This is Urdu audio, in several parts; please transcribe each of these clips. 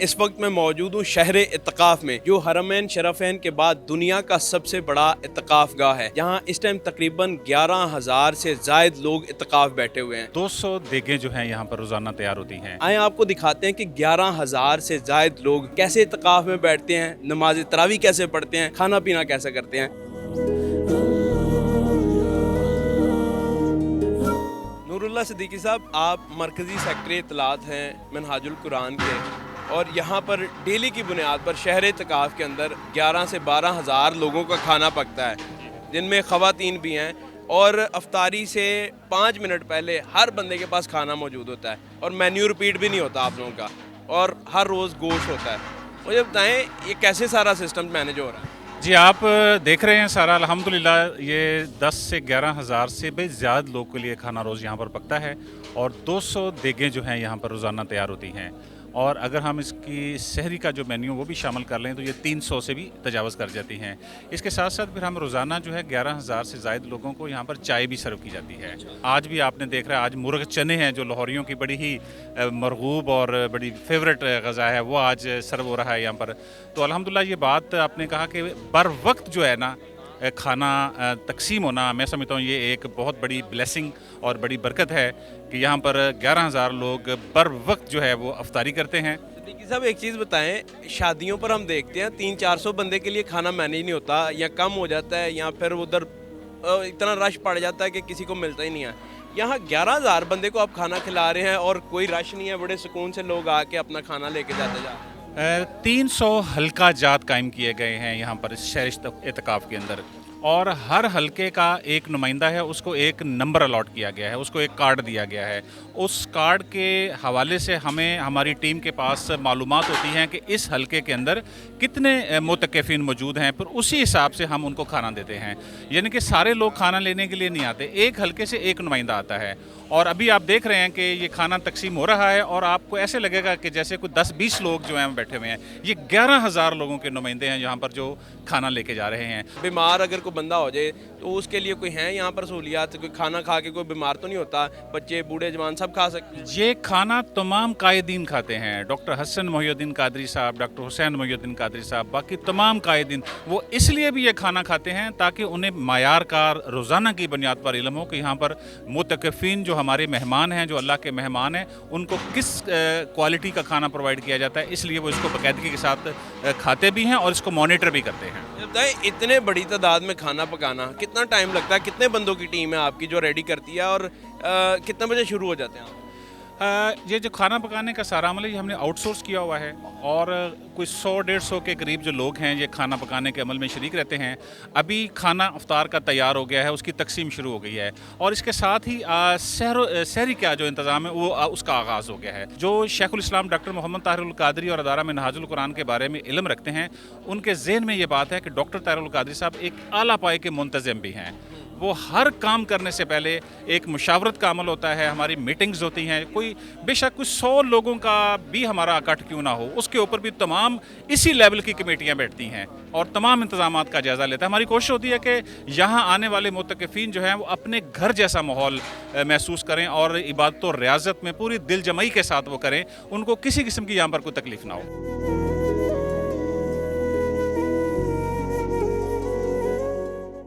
اس وقت میں موجود ہوں شہر اعتکاف میں، جو حرمین شرفین کے بعد دنیا کا سب سے بڑا اعتکاف گاہ ہے۔ یہاں اس ٹائم تقریباً 11,000 سے زائد لوگ اعتکاف بیٹھے ہوئے ہیں۔ 200 دیگیں جو ہیں یہاں پر روزانہ تیار ہوتی ہیں۔ آئیں آپ کو دکھاتے ہیں کہ 11,000 سے زائد لوگ کیسے اعتکاف میں بیٹھتے ہیں، نماز تراویح کیسے پڑھتے ہیں، کھانا پینا کیسے کرتے ہیں۔ نور اللہ صدیقی صاحب، آپ مرکزی سیکٹری اطلاعات ہیں منہاج القرآن کے، اور یہاں پر ڈیلی کی بنیاد پر شہر اعتکاف کے اندر 11 سے 12,000 لوگوں کا کھانا پکتا ہے، جن میں خواتین بھی ہیں، اور افطاری سے 5 منٹ پہلے ہر بندے کے پاس کھانا موجود ہوتا ہے، اور مینیو رپیٹ بھی نہیں ہوتا آپ لوگوں کا، اور ہر روز گوشت ہوتا ہے۔ مجھے بتائیں یہ کیسے سارا سسٹم مینیج ہو رہا ہے؟ جی آپ دیکھ رہے ہیں سارا الحمدللہ یہ 10 سے 11,000 سے بھی زیادہ لوگ کے لیے کھانا روز یہاں پر پکتا ہے، اور 200 دیگیں جو ہیں یہاں پر روزانہ تیار ہوتی ہیں، اور اگر ہم اس کی سحری کا جو مینیو وہ بھی شامل کر لیں تو یہ 300 سے بھی تجاوز کر جاتی ہیں۔ اس کے ساتھ ساتھ پھر ہم روزانہ جو ہے 11,000 سے زائد لوگوں کو یہاں پر چائے بھی سرو کی جاتی ہے۔ آج بھی آپ نے دیکھ رہا ہے، آج مرغ چنے ہیں جو لاہوریوں کی بڑی ہی مرغوب اور بڑی فیوریٹ غذا ہے، وہ آج سرو ہو رہا ہے یہاں پر۔ تو الحمدللہ یہ بات آپ نے کہا کہ بر وقت جو ہے نا کھانا تقسیم ہونا، میں سمجھتا ہوں یہ ایک بہت بڑی بلیسنگ اور بڑی برکت ہے کہ یہاں پر 11,000 لوگ بر وقت جو ہے وہ افطاری کرتے ہیں۔ صدیقی صاحب ایک چیز بتائیں، شادیوں پر ہم دیکھتے ہیں 300-400 بندے کے لیے کھانا مینیج نہیں ہوتا، یا کم ہو جاتا ہے، یا پھر ادھر اتنا رش پڑ جاتا ہے کہ کسی کو ملتا ہی نہیں ہے۔ یہاں 11,000 بندے کو آپ کھانا کھلا رہے ہیں اور کوئی رش نہیں ہے، بڑے سکون سے لوگ آ کے اپنا کھانا لے کے جاتے جا رہے ہیں۔ 300 حلقہ جات قائم کیے گئے ہیں یہاں پر اس شہر اعتکاف کے اندر، اور ہر حلقے کا ایک نمائندہ ہے، اس کو ایک نمبر الاٹ کیا گیا ہے، اس کو ایک کارڈ دیا گیا ہے۔ اس کارڈ کے حوالے سے ہمیں ہماری ٹیم کے پاس معلومات ہوتی ہیں کہ اس حلقے کے اندر کتنے معتکفین موجود ہیں، پھر اسی حساب سے ہم ان کو کھانا دیتے ہیں۔ یعنی کہ سارے لوگ کھانا لینے کے لیے نہیں آتے، ایک حلقے سے ایک نمائندہ آتا ہے، اور ابھی آپ دیکھ رہے ہیں کہ یہ کھانا تقسیم ہو رہا ہے، اور آپ کو ایسے لگے گا کہ جیسے کوئی 10-20 لوگ جو ہیں بیٹھے ہوئے ہیں۔ یہ 11,000 لوگوں کے نمائندے ہیں یہاں پر جو کھانا لے کے جا رہے ہیں۔ بیمار اگر کوئی بندہ ہو جائے تو اس کے لیے کوئی ہیں یہاں پر سہولیات؟ کوئی کھانا کھا کے کوئی بیمار تو نہیں ہوتا؟ بچے بوڑھے جوان سب کھا سکتے ہیں؟ یہ کھانا تمام قائدین کھاتے ہیں، ڈاکٹر حسن محی الدین قادری صاحب، ڈاکٹر حسین محی الدین قادری صاحب، باقی تمام قائدین وہ اس لیے بھی یہ کھانا کھاتے ہیں تاکہ انہیں معیار کا روزانہ کی بنیاد پر علم ہو کہ یہاں پر معتکفین جو ہمارے مہمان ہیں، جو اللہ کے مہمان ہیں، ان کو کس کوالٹی کا کھانا پرووائڈ کیا جاتا ہے، اس لیے وہ اس کو باقاعدگی کے ساتھ کھاتے بھی ہیں اور اس کو مانیٹر بھی کرتے ہیں۔ بتائیں اتنے بڑی تعداد میں کھانا پکانا کتنا ٹائم لگتا ہے؟ کتنے بندوں کی ٹیم ہے آپ کی جو ریڈی کرتی ہے، اور کتنے بجے شروع ہو جاتے ہیں آپ؟ یہ جو کھانا پکانے کا سارا عمل ہے یہ ہم نے آؤٹ سورس کیا ہوا ہے، اور کوئی 100-150 کے قریب جو لوگ ہیں یہ کھانا پکانے کے عمل میں شریک رہتے ہیں۔ ابھی کھانا افطار کا تیار ہو گیا ہے، اس کی تقسیم شروع ہو گئی ہے، اور اس کے ساتھ ہی سحری کا جو انتظام ہے وہ اس کا آغاز ہو گیا ہے۔ جو شیخ الاسلام ڈاکٹر محمد طاہر القادری اور ادارہ منہاج القرآن کے بارے میں علم رکھتے ہیں، ان کے ذہن میں یہ بات ہے کہ ڈاکٹر طاہر القادری صاحب ایک اعلیٰ پائے کے منتظم بھی ہیں۔ وہ ہر کام کرنے سے پہلے ایک مشاورت کا عمل ہوتا ہے، ہماری میٹنگز ہوتی ہیں، کوئی بے شک کوئی 100 لوگوں کا بھی ہمارا اکٹھ کیوں نہ ہو، اس کے اوپر بھی تمام اسی لیول کی کمیٹیاں بیٹھتی ہیں اور تمام انتظامات کا جائزہ لیتا ہے۔ ہماری کوشش ہوتی ہے کہ یہاں آنے والے معتکفین جو ہیں وہ اپنے گھر جیسا ماحول محسوس کریں، اور عبادت و ریاضت میں پوری دل جمعی کے ساتھ وہ کریں، ان کو کسی قسم کی یہاں پر کوئی تکلیف نہ ہو۔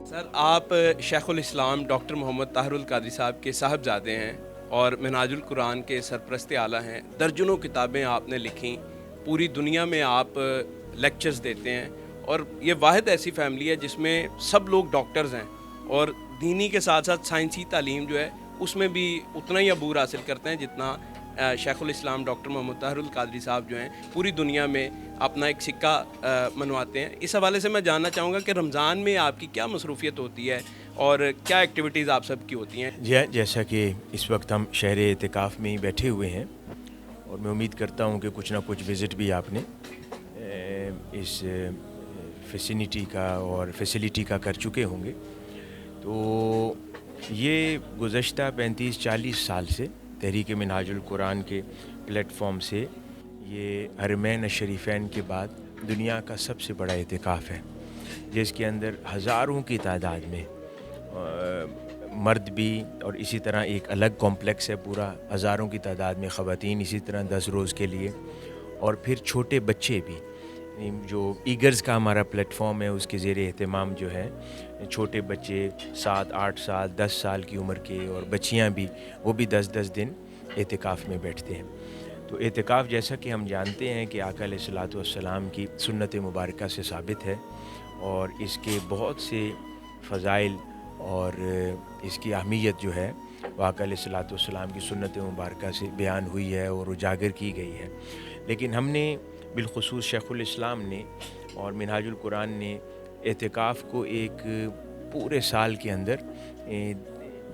سر، آپ شیخ الاسلام ڈاکٹر محمد طاہر القادری صاحب کے صاحبزادے ہیں اور منہاج القرآن کے سرپرست اعلیٰ ہیں۔ درجنوں کتابیں آپ نے لکھیں، پوری دنیا میں آپ لیکچرز دیتے ہیں، اور یہ واحد ایسی فیملی ہے جس میں سب لوگ ڈاکٹرز ہیں، اور دینی کے ساتھ ساتھ سائنسی تعلیم جو ہے اس میں بھی اتنا ہی عبور حاصل کرتے ہیں جتنا شیخ الاسلام ڈاکٹر محمد طاہر القادری صاحب جو ہیں پوری دنیا میں اپنا ایک سکہ منواتے ہیں۔ اس حوالے سے میں جاننا چاہوں گا کہ رمضان میں آپ کی کیا مصروفیت ہوتی ہے اور کیا ایکٹیویٹیز آپ سب کی ہوتی ہیں؟ جی، جیسا کہ اس وقت ہم شہر اعتکاف میں ہی بیٹھے ہوئے ہیں، اور میں امید کرتا ہوں کہ کچھ نہ کچھ وزٹ بھی آپ نے اس فیسیلیٹی کا کر چکے ہوں گے۔ تو یہ گزشتہ 35-40 سال سے تحریک منہاج القرآن کے پلیٹ فارم سے یہ حرمین الشریفین کے بعد دنیا کا سب سے بڑا اعتکاف ہے، جس کے اندر ہزاروں کی تعداد میں مرد بھی، اور اسی طرح ایک الگ کمپلیکس ہے پورا، ہزاروں کی تعداد میں خواتین، اسی طرح 10 روز کے لیے، اور پھر چھوٹے بچے بھی، جو ایگرز کا ہمارا پلیٹ فارم ہے اس کے زیر اہتمام جو ہے چھوٹے بچے 7 8 سال 10 سال کی عمر کے اور بچیاں بھی، وہ بھی 10 دن اعتکاف میں بیٹھتے ہیں۔ تو اعتکاف جیسا کہ ہم جانتے ہیں کہ آقا علیہ الصلوۃ والسلام کی سنت مبارکہ سے ثابت ہے، اور اس کے بہت سے فضائل اور اس کی اہمیت جو ہے وہ آقا علیہ الصلوۃ والسلام کی سنت مبارکہ سے بیان ہوئی ہے اور اجاگر کی گئی ہے۔ لیکن ہم نے بالخصوص شیخ الاسلام نے اور منہاج القرآن نے اعتکاف کو ایک پورے سال کے اندر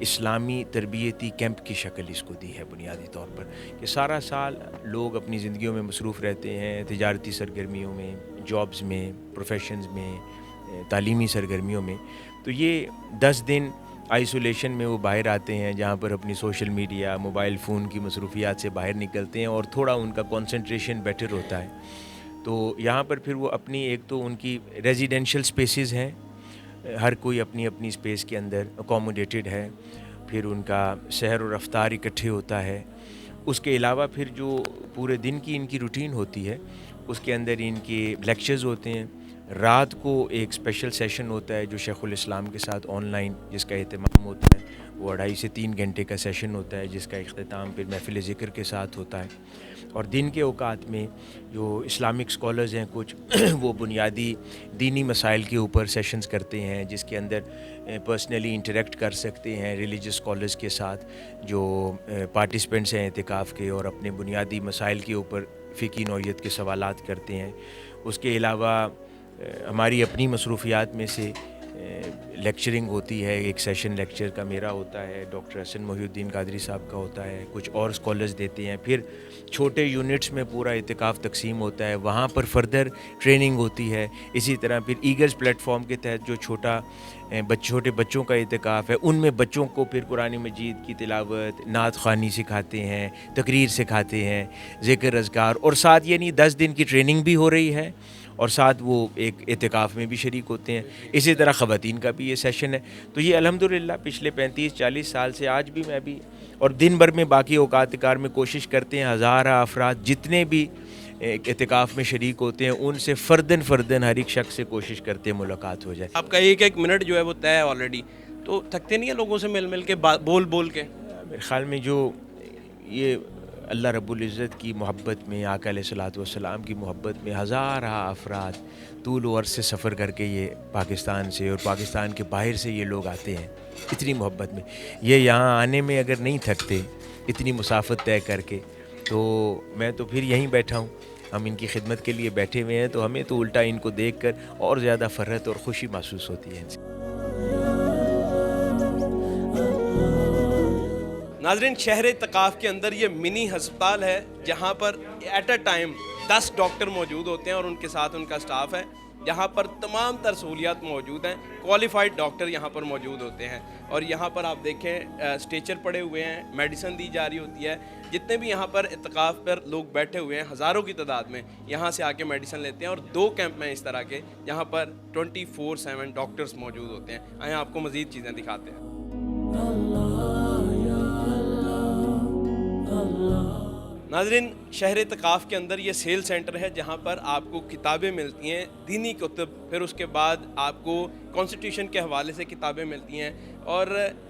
اسلامی تربیتی کیمپ کی شکل اس کو دی ہے، بنیادی طور پر کہ سارا سال لوگ اپنی زندگیوں میں مصروف رہتے ہیں، تجارتی سرگرمیوں میں، جابز میں، پروفیشنز میں، تعلیمی سرگرمیوں میں، تو یہ 10 دن آئسولیشن میں وہ باہر آتے ہیں، جہاں پر اپنی سوشل میڈیا، موبائل فون کی مصروفیات سے باہر نکلتے ہیں اور تھوڑا ان کا کنسنٹریشن بیٹر ہوتا ہے۔ تو یہاں پر پھر وہ اپنی ایک تو ان کی ریزیڈینشل سپیسز ہیں، ہر کوئی اپنی اپنی سپیس کے اندر اکوموڈیٹڈ ہے، پھر ان کا سحر و رفتار اکٹھے ہوتا ہے۔ اس کے علاوہ پھر جو پورے دن کی ان کی روٹین ہوتی ہے اس کے اندر ان کے لیکچرز ہوتے ہیں، رات کو ایک اسپیشل سیشن ہوتا ہے جو شیخ الاسلام کے ساتھ آن لائن جس کا اہتمام ہوتا ہے، وہ 2.5 سے 3 گھنٹے کا سیشن ہوتا ہے جس کا اختتام پھر محفل ذکر کے ساتھ ہوتا ہے۔ اور دن کے اوقات میں جو اسلامک اسکالرز ہیں کچھ وہ بنیادی دینی مسائل کے اوپر سیشنز کرتے ہیں جس کے اندر پرسنلی انٹریکٹ کر سکتے ہیں ریلیجس اسکالرز کے ساتھ جو پارٹیسپینٹس ہیں اعتکاف کے، اور اپنے بنیادی مسائل کے اوپر فقہی نوعیت کے سوالات کرتے ہیں۔ اس کے علاوہ ہماری اپنی مصروفیات میں سے لیکچرنگ ہوتی ہے، ایک سیشن لیکچر کا میرا ہوتا ہے، ڈاکٹر حسن محی الدین قادری صاحب کا ہوتا ہے، کچھ اور اسکالرز دیتے ہیں، پھر چھوٹے یونٹس میں پورا اعتکاف تقسیم ہوتا ہے، وہاں پر فردر ٹریننگ ہوتی ہے۔ اسی طرح پھر ایگرز پلیٹ فارم کے تحت جو چھوٹے بچوں کا اعتکاف ہے، ان میں بچوں کو پھر قرآن مجید کی تلاوت، نعت خوانی سکھاتے ہیں، تقریر سکھاتے ہیں، ذکر اذکار، اور ساتھ یعنی 10 دن کی ٹریننگ بھی ہو رہی ہے اور ساتھ وہ ایک اعتکاف میں بھی شریک ہوتے ہیں۔ اسی طرح خواتین کا بھی یہ سیشن ہے۔ تو یہ الحمدللہ پچھلے 35-40 سال سے آج بھی میں بھی اور دن بھر میں باقی اوقات کار میں کوشش کرتے ہیں ہزارہ افراد جتنے بھی اعتکاف میں شریک ہوتے ہیں ان سے فردن ہر ایک شخص سے کوشش کرتے ہیں ملاقات ہو جائے۔ آپ کا ایک منٹ جو ہے وہ طے ہے آلریڈی، تو تھکتے نہیں ہیں لوگوں سے مل کے بول کے؟ میرے خیال میں جو یہ اللہ رب العزت کی محبت میں، آقا علیہ الصلوۃ والسلام کی محبت میں ہزارہ افراد طول و عرض سے سفر کر کے یہ پاکستان سے اور پاکستان کے باہر سے یہ لوگ آتے ہیں اتنی محبت میں، یہ یہاں آنے میں اگر نہیں تھکتے اتنی مسافت طے کر کے، تو میں تو پھر یہیں بیٹھا ہوں۔ ہم ان کی خدمت کے لیے بیٹھے ہوئے ہیں، تو ہمیں تو الٹا ان کو دیکھ کر اور زیادہ فرحت اور خوشی محسوس ہوتی ہے ان سے۔ ناظرین، شہر اعتکاف کے اندر یہ منی ہسپتال ہے جہاں پر ایٹ اے ٹائم 10 ڈاکٹر موجود ہوتے ہیں اور ان کے ساتھ ان کا سٹاف ہے۔ یہاں پر تمام تر سہولیات موجود ہیں، کوالیفائڈ ڈاکٹر یہاں پر موجود ہوتے ہیں، اور یہاں پر آپ دیکھیں اسٹیچر پڑے ہوئے ہیں، میڈیسن دی جا رہی ہوتی ہے۔ جتنے بھی یہاں پر اعتکاف پر لوگ بیٹھے ہوئے ہیں ہزاروں کی تعداد میں یہاں سے آ کے میڈیسن لیتے ہیں، اور 2 کیمپ میں اس طرح کے جہاں پر 24/7 ڈاکٹرز موجود ہوتے ہیں۔ آئیں آپ کو مزید چیزیں دکھاتے ہیں۔ ناظرین، شہر اعتکاف کے اندر یہ سیل سینٹر ہے جہاں پر آپ کو کتابیں ملتی ہیں، دینی کتب، پھر اس کے بعد آپ کو کانسٹیٹیوشن کے حوالے سے کتابیں ملتی ہیں، اور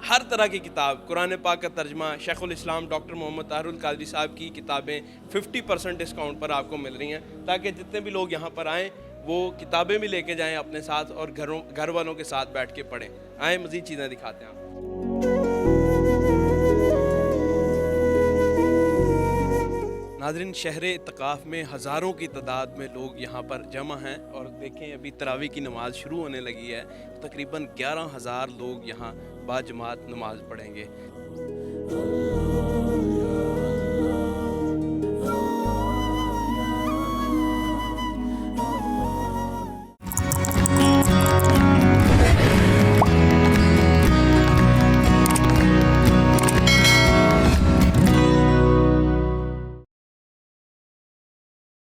ہر طرح کی کتاب، قرآن پاک کا ترجمہ، شیخ الاسلام ڈاکٹر محمد طاہر القادری صاحب کی کتابیں 50% ڈسکاؤنٹ پر آپ کو مل رہی ہیں، تاکہ جتنے بھی لوگ یہاں پر آئیں وہ کتابیں بھی لے کے جائیں اپنے ساتھ اور گھر والوں کے ساتھ بیٹھ کے پڑھیں۔ آئیں مزید چیزیں دکھاتے ہیں آپ کو۔ ناظرین، شہر اعتکاف میں ہزاروں کی تعداد میں لوگ یہاں پر جمع ہیں، اور دیکھیں ابھی تراویح کی نماز شروع ہونے لگی ہے، تقریباً 11,000 لوگ یہاں باجماعت نماز پڑھیں گے۔